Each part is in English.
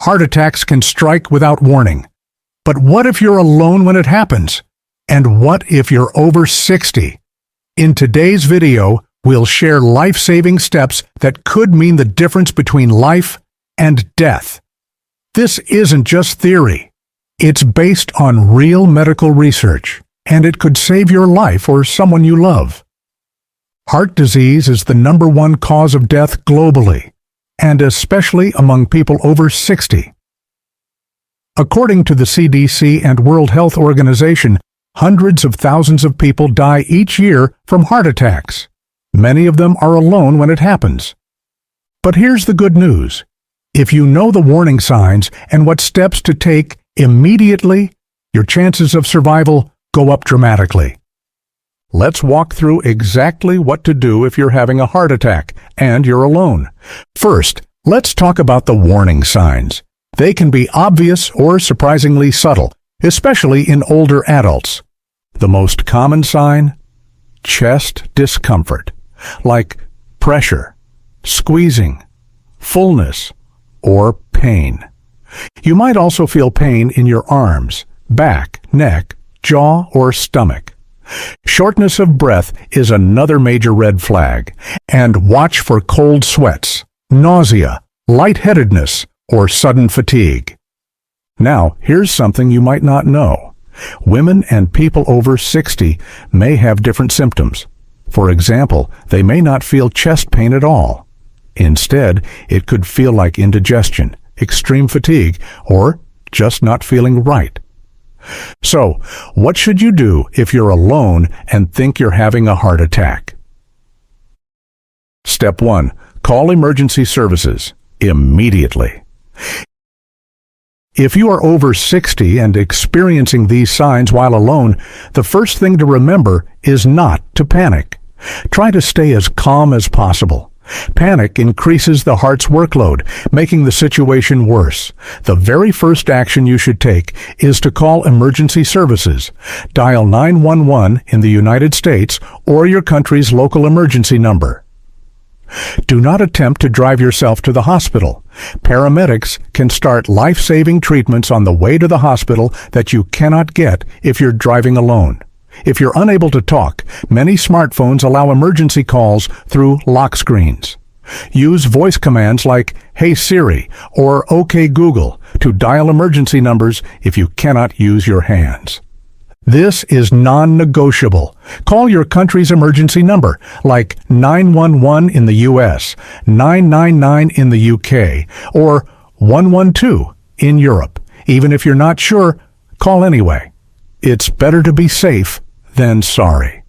Heart attacks can strike without warning. But what if you're alone when it happens? And what if you're over 60? In today's video, we'll share life-saving steps that could mean the difference between life and death. This isn't just theory. It's based on real medical research, and it could save your life or someone you love. Heart disease is the #1 cause of death globally, and especially among people over 60. According to the CDC and World Health Organization, hundreds of thousands of people die each year from heart attacks. Many of them are alone when it happens. But here's the good news. If you know the warning signs and what steps to take immediately, your chances of survival go up dramatically. Let's walk through exactly what to do if you're having a heart attack and you're alone. First, let's talk about the warning signs. They can be obvious or surprisingly subtle, especially in older adults. The most common sign? Chest discomfort, like pressure, squeezing, fullness, or pain. You might also feel pain in your arms, back, neck, jaw, or stomach. Shortness of breath is another major red flag, and watch for cold sweats, nausea, lightheadedness, or sudden fatigue. Now, here's something you might not know. Women and people over 60 may have different symptoms. For example, they may not feel chest pain at all. Instead, it could feel like indigestion, extreme fatigue, or just not feeling right. So, what should you do if you're alone and think you're having a heart attack? Step 1. Call emergency services immediately. If you are over 60 and experiencing these signs while alone, the first thing to remember is not to panic. Try to stay as calm as possible. Panic increases the heart's workload, making the situation worse. The very first action you should take is to call emergency services. Dial 911 in the United States or your country's local emergency number. Do not attempt to drive yourself to the hospital. Paramedics can start life-saving treatments on the way to the hospital that you cannot get if you're driving alone. If you're unable to talk, many smartphones allow emergency calls through lock screens. Use voice commands like "Hey Siri" or "OK Google" to dial emergency numbers if you cannot use your hands. This is non-negotiable. Call your country's emergency number, like 911 in the US, 999 in the UK, or 112 in Europe. Even if you're not sure, call anyway. It's better to be safe than sorry.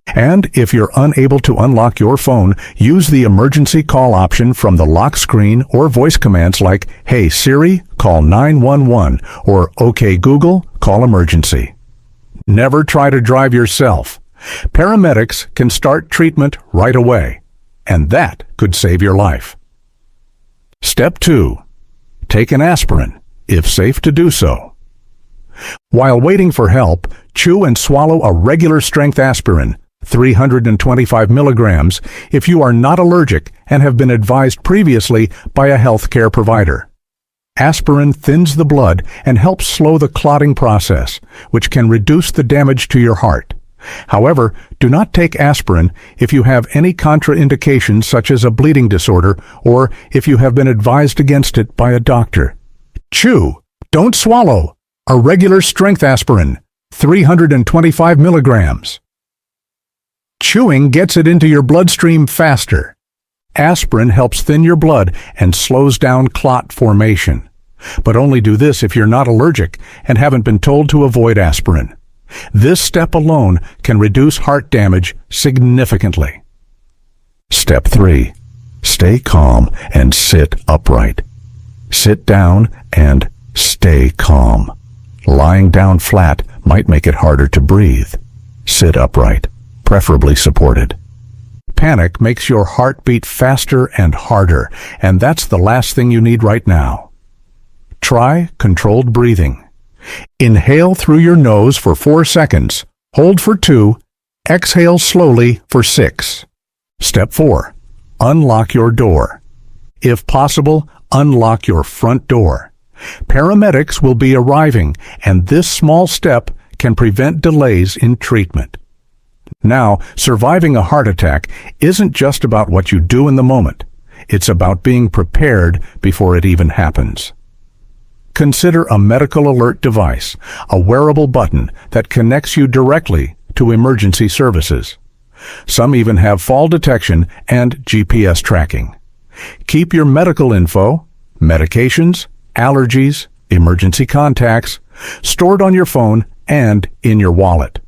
And if you're unable to unlock your phone, use the emergency call option from the lock screen or voice commands like "Hey Siri, call 911" or "OK Google, call emergency." Never try to drive yourself. Paramedics can start treatment right away, and that could save your life. Step 2. Take an aspirin, if safe to do so. While waiting for help, chew and swallow a regular strength aspirin, 325 milligrams, if you are not allergic and have been advised previously by a healthcare provider. Aspirin thins the blood and helps slow the clotting process, which can reduce the damage to your heart. However, do not take aspirin if you have any contraindications such as a bleeding disorder or if you have been advised against it by a doctor. Chew, don't swallow. A regular strength aspirin, 325 milligrams. Chewing gets it into your bloodstream faster. Aspirin helps thin your blood and slows down clot formation. But only do this if you're not allergic and haven't been told to avoid aspirin. This step alone can reduce heart damage significantly. Step 3. Stay calm and sit upright. Sit down and stay calm. Lying down flat might make it harder to breathe. Sit upright, preferably supported. Panic makes your heart beat faster and harder, and that's the last thing you need right now. Try controlled breathing. Inhale through your nose for 4 seconds, hold for 2, exhale slowly for 6. Step 4. Unlock your door. If possible, unlock your front door. Paramedics will be arriving, and this small step can prevent delays in treatment. Now, surviving a heart attack isn't just about what you do in the moment. It's about being prepared before it even happens. Consider a medical alert device, a wearable button that connects you directly to emergency services. Some even have fall detection and GPS tracking. Keep your medical info, medications, allergies, emergency contacts, stored on your phone and in your wallet.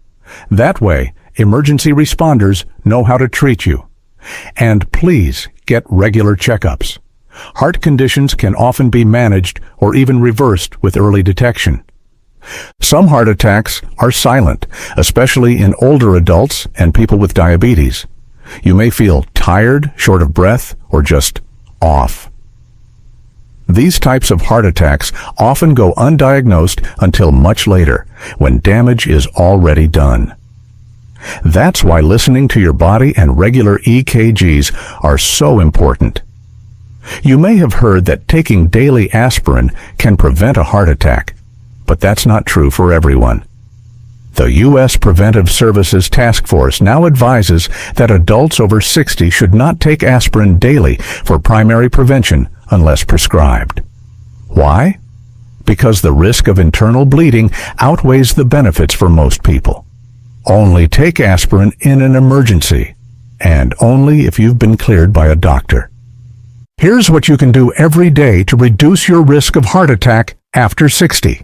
That way, emergency responders know how to treat you. And please get regular checkups. Heart conditions can often be managed or even reversed with early detection. Some heart attacks are silent, especially in older adults and people with diabetes. You may feel tired, short of breath, or just off. These types of heart attacks often go undiagnosed until much later, when damage is already done. That's why listening to your body and regular EKGs are so important. You may have heard that taking daily aspirin can prevent a heart attack, but that's not true for everyone. The U.S. Preventive Services Task Force now advises that adults over 60 should not take aspirin daily for primary prevention unless prescribed. Why? Because the risk of internal bleeding outweighs the benefits for most people. Only take aspirin in an emergency, and only if you've been cleared by a doctor. Here's what you can do every day to reduce your risk of heart attack after 60.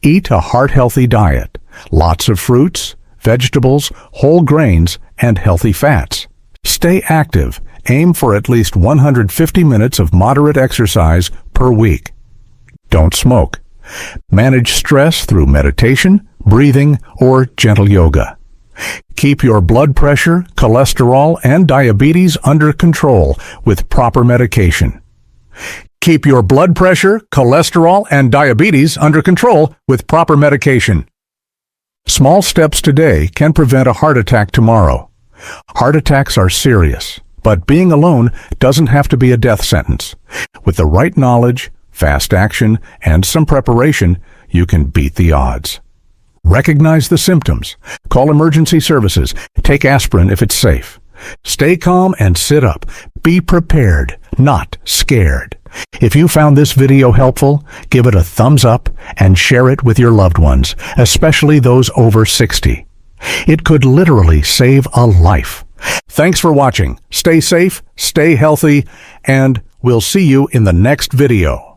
Eat a heart-healthy diet, lots of fruits, vegetables, whole grains, and healthy fats. Stay active. Aim for at least 150 minutes of moderate exercise per week. Don't smoke. Manage stress through meditation, breathing, or gentle yoga. Keep your blood pressure, cholesterol, and diabetes under control with proper medication. Keep your blood pressure, cholesterol, and diabetes under control with proper medication. Small steps today can prevent a heart attack tomorrow. Heart attacks are serious, but being alone doesn't have to be a death sentence. With the right knowledge, fast action, and some preparation, you can beat the odds. Recognize the symptoms. Call emergency services. Take aspirin if it's safe. Stay calm and sit up. Be prepared, not scared. If you found this video helpful, give it a thumbs up and share it with your loved ones, especially those over 60. It could literally save a life. Thanks for watching. Stay safe, stay healthy, and we'll see you in the next video.